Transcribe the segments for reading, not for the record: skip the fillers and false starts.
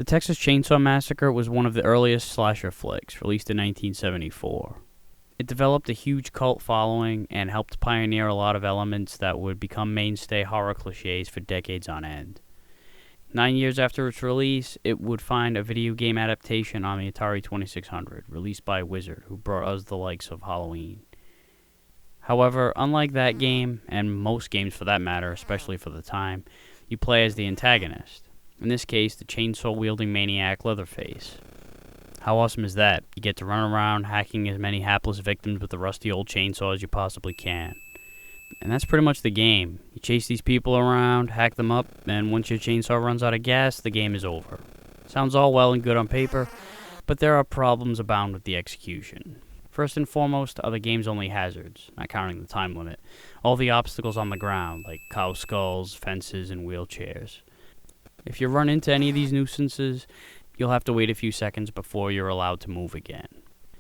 Texas Chainsaw Massacre was one of the earliest slasher flicks, released in 1974. It developed a huge cult following and helped pioneer a lot of elements that would become mainstay horror cliches for decades on end. 9 years after its release, it would find a video game adaptation on the Atari 2600, released by Wizard, who brought us the likes of Halloween. However, unlike that game, and most games for that matter, especially for the time, you play as the antagonist. In this case, the chainsaw-wielding maniac Leatherface. How awesome is that? You get to run around hacking as many hapless victims with the rusty old chainsaw as you possibly can. And that's pretty much the game. You chase these people around, hack them up, and once your chainsaw runs out of gas, the game is over. Sounds all well and good on paper, but there are problems abound with the execution. First and foremost are the game's only hazards, not counting the time limit. All the obstacles on the ground, like cow skulls, fences, and wheelchairs. If you run into any of these nuisances, you'll have to wait a few seconds before you're allowed to move again.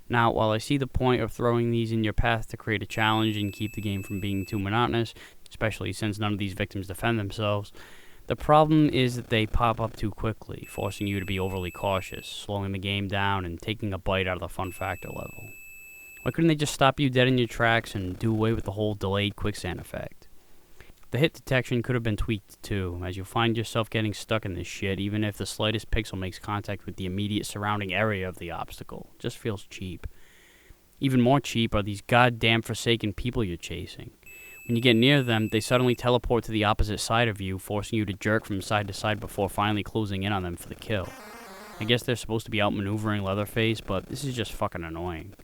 Now, while I see the point of throwing these in your path to create a challenge and keep the game from being too monotonous, especially since none of these victims defend themselves, the problem is that they pop up too quickly, forcing you to be overly cautious, slowing the game down and taking a bite out of the fun factor level. Why couldn't they just stop you dead in your tracks and do away with the whole delayed quicksand effect? The hit detection could have been tweaked too, as you'll find yourself getting stuck in this shit even if the slightest pixel makes contact with the immediate surrounding area of the obstacle. It just feels cheap. Even more cheap are these goddamn forsaken people you're chasing. When you get near them, they suddenly teleport to the opposite side of you, forcing you to jerk from side to side before finally closing in on them for the kill. I guess they're supposed to be outmaneuvering Leatherface, but this is just fucking annoying.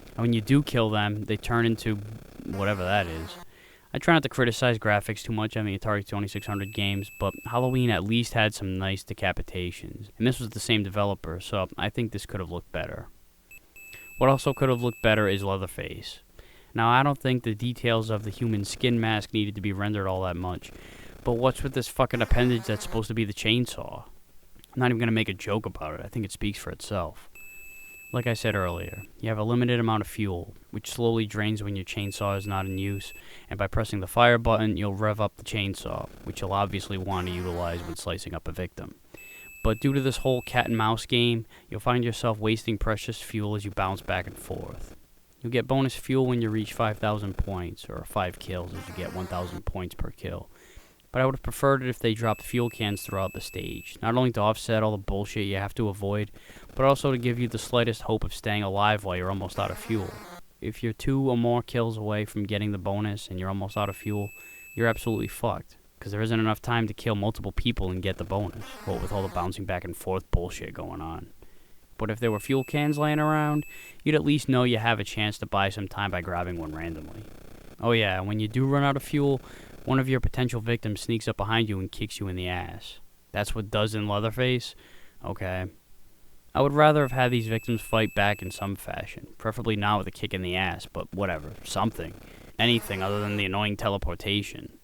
And when you do kill them, they turn into whatever that is. I try not to criticize graphics too much on the Atari 2600 games, but Halloween at least had some nice decapitations. And this was the same developer, so I think this could have looked better. What also could have looked better is Leatherface. Now, I don't think the details of the human skin mask needed to be rendered all that much, but what's with this fucking appendage that's supposed to be the chainsaw? I'm not even going to make a joke about it. I think it speaks for itself. Like I said earlier, you have a limited amount of fuel, which slowly drains when your chainsaw is not in use, and by pressing the fire button, you'll rev up the chainsaw, which you'll obviously want to utilize when slicing up a victim. But due to this whole cat and mouse game, you'll find yourself wasting precious fuel as you bounce back and forth. You'll get bonus fuel when you reach 5,000 points, or 5 kills as you get 1,000 points per kill. But I would have preferred it if they dropped fuel cans throughout the stage, not only to offset all the bullshit you have to avoid, but also to give you the slightest hope of staying alive while you're almost out of fuel. If you're 2 or more kills away from getting the bonus and you're almost out of fuel, you're absolutely fucked, because there isn't enough time to kill multiple people and get the bonus, what with all the bouncing back and forth bullshit going on. But if there were fuel cans laying around, you'd at least know you have a chance to buy some time by grabbing one randomly. Oh yeah, when you do run out of fuel, one of your potential victims sneaks up behind you and kicks you in the ass. That's what does in Leatherface? Okay. I would rather have had these victims fight back in some fashion, preferably not with a kick in the ass, but whatever, something. Anything other than the annoying teleportation.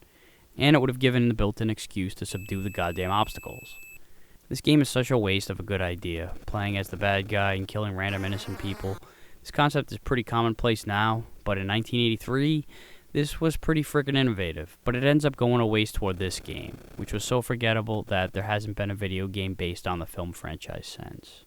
And it would have given the built-in excuse to subdue the goddamn obstacles. This game is such a waste of a good idea, playing as the bad guy and killing random innocent people. This concept is pretty commonplace now, but in 1983, this was pretty freaking innovative, but it ends up going a waste toward this game, which was so forgettable that there hasn't been a video game based on the film franchise since.